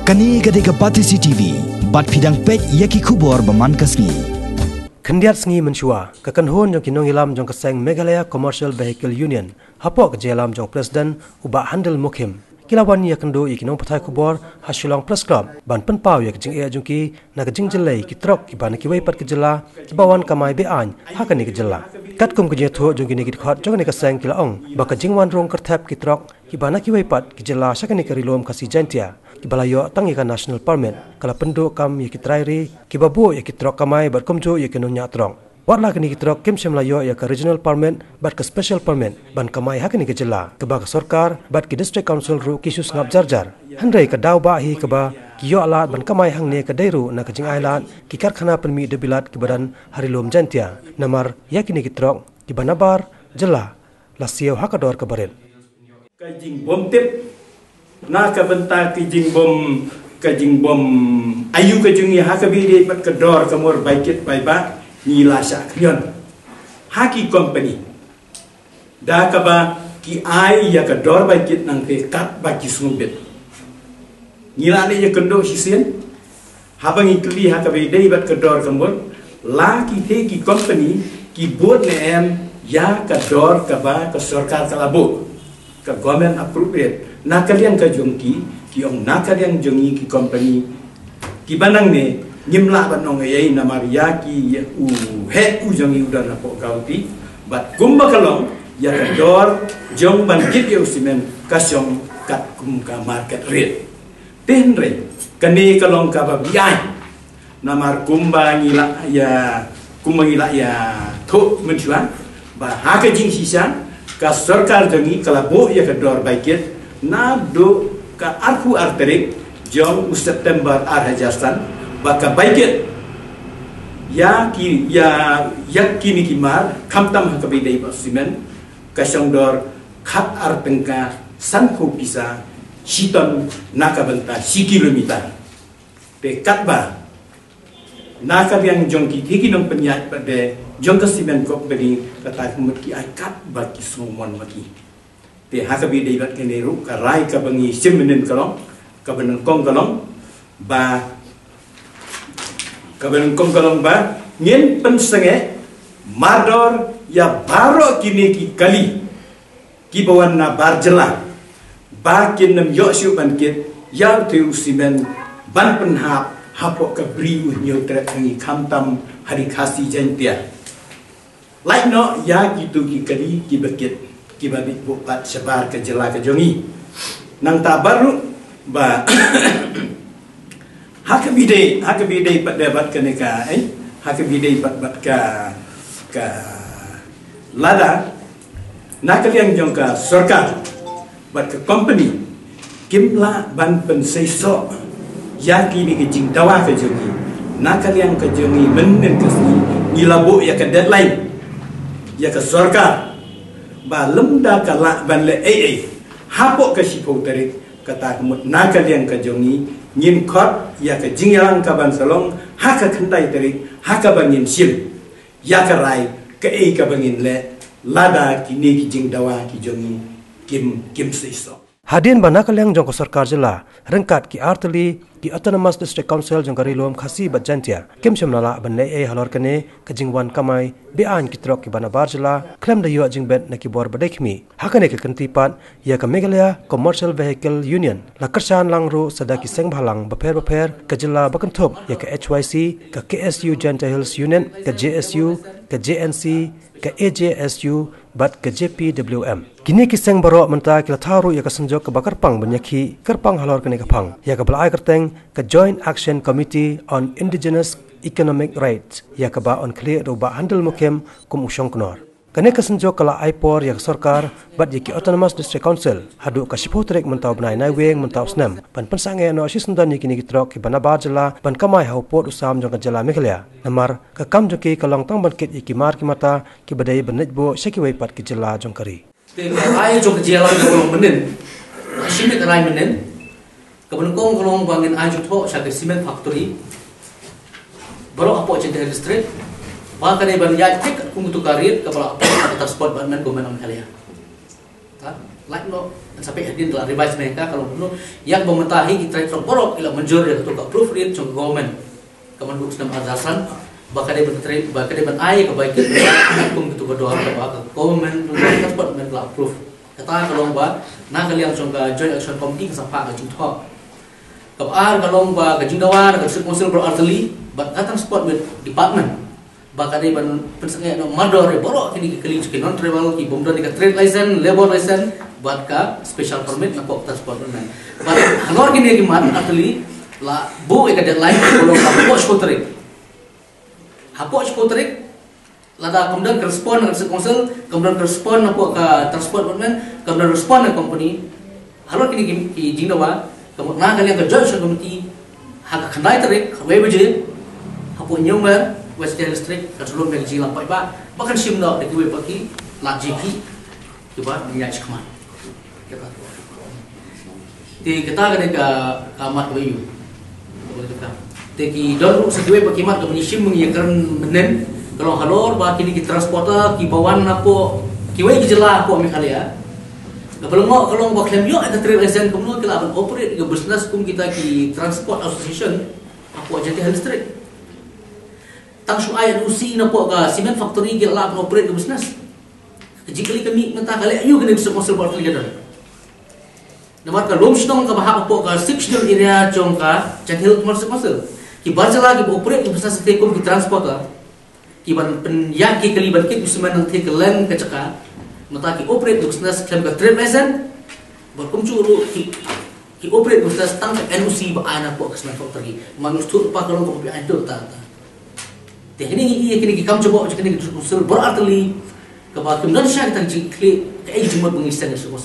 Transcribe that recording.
Kani gadega Pati CCTV, bat pidang pek yaki kubor baman kasngi. Kendiat sengi mensua, kekenhun jong kinong ilam jong keseng Meghalaya Commercial Vehicle Union, hapok kejelam jong Presiden ubah handel mukim. Kilawan ya kendo ya kinong patai kubor hasilong press club ban penpau ya kejing ea jongki na kejing jelai kitrok kiban kiwai pat kejela kibawan kamai bean hakani kejela. Kat kum kejing thu jongki ni kikhot jong ni keseng kilaong ba kejing wan rong kertap kitrok kibana kiwai pat kejela sakani kerilom kasi jantia. Kibalayo tangikan national parliament kala penduk kam ya kitrairi kibabu ya kitrok kamai bat kumjo ya kinong nyatrong. Watlah kini kitrok kim semlayo ya ke regional parliament bat ke special parliament ban kamai hakini ke jela keba ke sorkar bat ke district council ru kisus ngap jarjar handai ke dau ba hi keba kiyo alat ban kamai hang ne ke dairu na ke jing ailat ki karkhana permi debilat ke badan harilom jantia namar yakini kitrok ki banabar jela lasio hakador ke barin kajing bom tip na ka benta kajing bom ayu kajing ya hakabi de bat ke dor ke mur baikit bai ba ni lasa knion haki company da ka ba ki ai ya ka dor ba kit nang te kat ba ki sumubet ni la ne ya kendo sisien habang ikli ha ka be dei bat ka dor kamur la ki te ki company ki board ne em ya ka dor ka ba ka sarkar ka labo ka government appropriate na kalian ka jongki ki ong na kalian jongi ki company ki banang ne nyimla banong ayai na mariaki u he u jongi udan na po kauti bat kumba kalong ya kador jong ban kit yo simen kasyong kat kum ka market rate tenre kani kalong ka ba biai na mar kumba ngila ya tho menjuan ba ha ka jing sisan ka sarkar jongi kala bo ya kador baikit na do ka arku arterik jong September arhajasan baka baikit kini kimar kamtam hakabidai basimen kasyangdor khat artengka sanku bisa siton nakabenta 1 kilometer pe katba nakabiang jongki hikinong penyat pada jongka simen kop beri kata kumut ki ai kat baki sumon maki te hakabidai bat keneru karai kabangi simenen kalong kabenang kong kalong ba kaben kong ba ngin pensenge mardor ya baro kini ki kali ki bawan na barjela ba kinam yosyu bankit yang tiu simen ban penhap hapok ka briu nyo trek ngi kamtam hari khasi jantia like no ya gitu ki kali ki bakit ki babit bukat sebar ke jela ke jongi nang tabaru ba hakabidai pada bat keneka hakabidai bat ka lada nakaliang jongka sarkar bat ke company kimla ban pensaiso yaki ni ke jing dawa ke jongi nakaliang ke jongi menen ke sini ngilabo ya ke deadline ya ke sarkar ba lemda kala ban le hapok ke sipo tarik kata kemut nakaliang ke jongi ngin kot ya ke jingyalang kaban salong haka kentai terik haka bangin sim ya ke rai ke ka bangin le lada kini ki jing dawa ki jongi kim seiso hadin bana kalyang jong ko sarkar jela rengkat ki arteli ki autonomous district council jong karilom khasi bajantia kim semnala banne halor kane ke jingwan kamai bean kitrok ki bana barjela klem da yo jing bet na ki bor badekmi hakane ke kentipat ya ke Meghalaya Commercial Vehicle Union la kersan langru sadaki seng bhalang baper ke jela bakenthop ya ke HYC ke KSU Gentle Hills Union ke JSU ke JNC ke AJSU bat ke JPWM kini kiseng baro menta kila tharu ya ke senjok ke bakarpang banyaki kerpang halor kene kapang ya ke belai kerteng ke Joint Action Committee on Indigenous Economic Rights ya ke ba on clear ruba handel mukem kum usyong knor kene ke senjok kala aipor ya ke sarkar bat ya ke Autonomous District Council hadu ka sipotrek mentau benai nai weng mentau snem ban pensange no sisendan ya kini kitrok ki banabar jela ban kamai haupot usam jong ke jela Meghalaya namar ke kam joki kalong tang ban kit ki mar ki mata ki badai benetbo seki wai pat ki jela jong kari ai jong ke jela jong menen simit rai menen kebenukong kolong bangin ai jong tho sa ke cement factory baru apa Gentle District maka ni ban ya cek untuk karir kepala apa transport ban gomen Meghalaya like no sampai hadir dalam revise mereka kalau perlu yang mementahi kita itu borok ila menjur ya ketua proofread trong government kementerian sedang azasan bakal dia bentai kebaikan hukum gitu berdoa kepada government dan sport men la approve kata kalau ba na kalian trong joint action committee kesapa ke jingtho kabar kalau ba ke jingdawar ke council berarteli bat datang sport department bakal dia pensengnya no mador borok kini kali non travel ki bomdon ke trade license labor license buat ka special permit na pok transport men but halor kini ki mat atli la bu e ka deadline kalau ka pok skoterik hapok skoterik lada kemudian respond ke council kemudian respond na pok ka transport men kemudian respond na company halor kini ki jingdawa kemudian na kali ka judge committee hak khandai tarik webeje hapok nyumber West District sebelum yang jilang pak pak bahkan simno di kue pagi lajiki coba minyak sekeman di kita kan ke kamar bayu teki dulu sekue pagi mat ke menisim mengiyakan menen kalau halor bah kini kita transporter ki bawan apa kiwai jelah apa mekalia kalau mau klaim yo ada trade license kemudian kita akan operate ke business kum kita ki transport association apa jadi district tang suai usi na po ka cement factory gel la operate ke business jika kami mentah kali ayu kena bisa konsul buat lihat namar ka lom stong ka bahap po ka sectional area chong ka chakil commercial konsul ki barja lagi operate ke business te kom ki transporter ki ban pen ya ki kaliban ki bisa nang te kelan ka chaka mata ki operate ke business klaim ka trade license berkum curu ki operate ke business tang NOC ba ana po ka cement factory manus tu pa kalong ko pi itu ta teknik ini kini kamu coba kini usul berarti kepada kemudian saya kita jikli kayak cuma pengisahnya semua